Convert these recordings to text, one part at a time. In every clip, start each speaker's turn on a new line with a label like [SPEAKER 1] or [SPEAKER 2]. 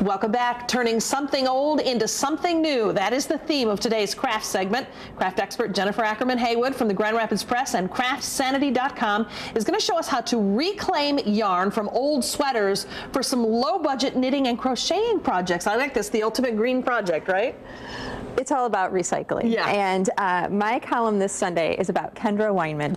[SPEAKER 1] Welcome back. Turning something old into something new. That is the theme of today's craft segment. Craft expert Jennifer Ackerman Haywood from the Grand Rapids Press and CraftSanity.com is going to show us how to reclaim yarn from old sweaters for some low-budget knitting and crocheting projects. I like this, the ultimate green project, right?
[SPEAKER 2] It's all about recycling.
[SPEAKER 1] Yeah.
[SPEAKER 2] And my column this Sunday is about Kendra Weinman.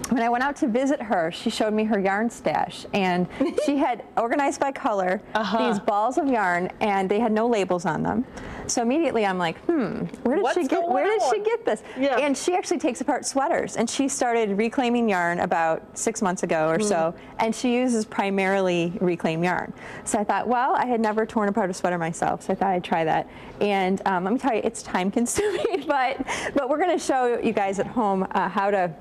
[SPEAKER 2] When I went out to visit her, she showed me her yarn stash, and she had organized by color these balls of yarn, and they had no labels on them. So immediately I'm like, where did she get this? Yeah. And she actually takes apart sweaters, and she started reclaiming yarn about 6 months ago or so, and she uses primarily reclaimed yarn. So I thought, well, I had never torn apart a sweater myself, so I thought I'd try that. And let me tell you, it's time consuming, but we're going to show you guys at home how to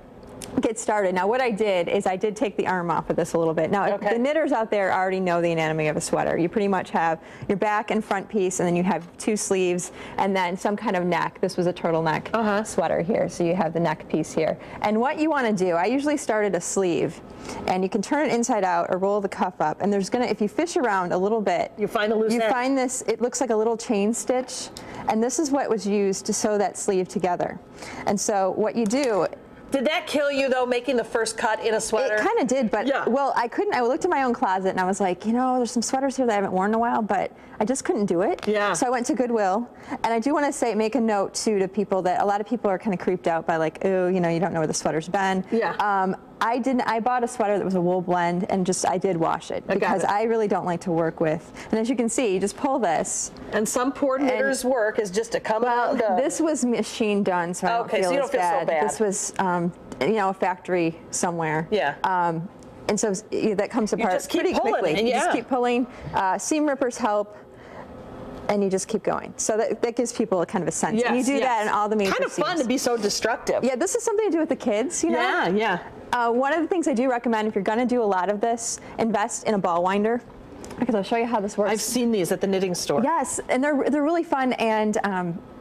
[SPEAKER 2] get started. Now what I did is I did take the arm off of this a little bit. Now the knitters out there already know the anatomy of a sweater. You pretty much have your back and front piece, and then you have 2 sleeves, and then some kind of neck. This was a turtleneck sweater here, so you have the neck piece here. And what you want to do, I usually start at a sleeve, and you can turn it inside out or roll the cuff up, and there's if you fish around a little bit,
[SPEAKER 1] you find the loose end.
[SPEAKER 2] You find this, it looks like a little chain stitch, and this is what was used to sew that sleeve together. And so what you do,
[SPEAKER 1] did that kill you, though, making the first cut in a sweater?
[SPEAKER 2] It kind of did, but, well, I couldn't. I looked in my own closet, and I was like, you know, there's some sweaters here that I haven't worn in a while, but I just couldn't do it. Yeah. So I went to Goodwill, and I do want to say, make a note, too, to people that a lot of people are kind of creeped out by, like, oh, you know, you don't know where the sweater's been. Yeah. I didn't. I bought a sweater that was a wool blend, and I did wash it because I really don't like to work with. And as you can see, you just pull this.
[SPEAKER 1] And some poor knitter's work is just to come out.
[SPEAKER 2] Well, this was machine done, so I don't feel
[SPEAKER 1] so you don't feel so bad.
[SPEAKER 2] This was, you know, a factory somewhere. Yeah. And so that comes apart pretty quickly. You just keep pulling. Seam rippers help. And you just keep going. So that gives people a kind of a sense. And you do that in all the major
[SPEAKER 1] kind of fun
[SPEAKER 2] seams.
[SPEAKER 1] to be so destructive.
[SPEAKER 2] Yeah, this is something to do with the kids, you know?
[SPEAKER 1] Yeah, yeah.
[SPEAKER 2] One of the things I do recommend, if you're going to do a lot of this, invest in a ball winder, because I'll show you how this works.
[SPEAKER 1] I've seen these at the knitting store.
[SPEAKER 2] Yes, and they're really fun, and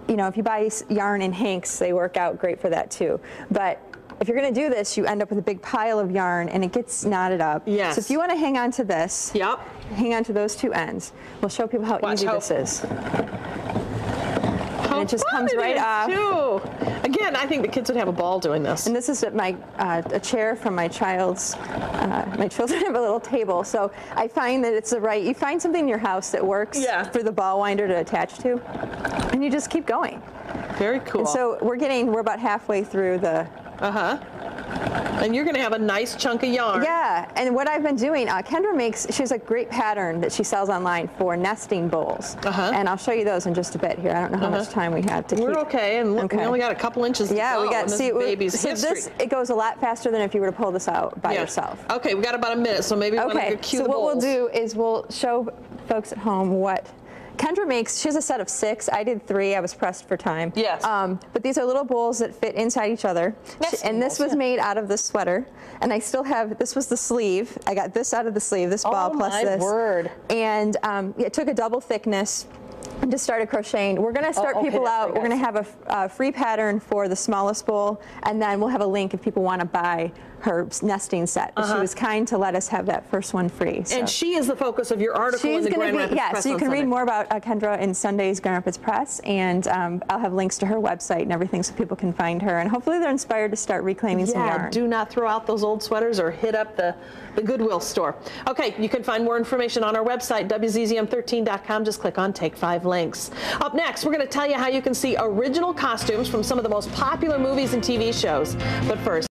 [SPEAKER 2] you know, if you buy yarn in hanks, they work out great for that too. But if you're going to do this, you end up with a big pile of yarn, and it gets knotted up. Yes. So if you want to hang on to this, hang on to those 2 ends. We'll show people how easy this is. And it just comes right off. Too.
[SPEAKER 1] Again, I think the kids would have a ball doing this.
[SPEAKER 2] And this is a chair from my child's. My children have a little table, so I find that it's you find something in your house that works for the ball winder to attach to, and you just keep going. Very cool. And so we're about halfway through the.
[SPEAKER 1] And you're going to have a nice chunk of yarn.
[SPEAKER 2] Yeah, and what I've been doing, Kendra she has a great pattern that she sells online for nesting bowls. And I'll show you those in just a bit here. I don't know how much time we have to keep.
[SPEAKER 1] We're okay, and look, we only got a couple inches to go.
[SPEAKER 2] We got, see,
[SPEAKER 1] baby's history.
[SPEAKER 2] It goes a lot faster than if you were to pull this out by yourself.
[SPEAKER 1] Okay, we got about a minute, so maybe we want to cue the bowls.
[SPEAKER 2] So what we'll do is we'll show folks at home what Kendra makes. She has a set of 6. I did 3. I was pressed for time. Yes. But these are little bowls that fit inside each other. And this was made out of this sweater. And I still have, this was the sleeve. I got this out of the sleeve, this ball plus this. Oh my word. And it took a double thickness. And just started crocheting. We're going to start people out. We're going to have a free pattern for the smallest bowl, and then we'll have a link if people want to buy her nesting set. She was kind to let us have that first one free. So.
[SPEAKER 1] And she is the focus of your article in the Grand Rapids Press.
[SPEAKER 2] So you can read more about Kendra in Sunday's Grand Rapids Press, and I'll have links to her website and everything so people can find her, and hopefully they're inspired to start reclaiming some yarn.
[SPEAKER 1] Do not throw out those old sweaters or hit up the Goodwill store. Okay, you can find more information on our website, WZZM13.com. Just click on Take 5 Links. Up next, we're going to tell you how you can see original costumes from some of the most popular movies and TV shows. But first,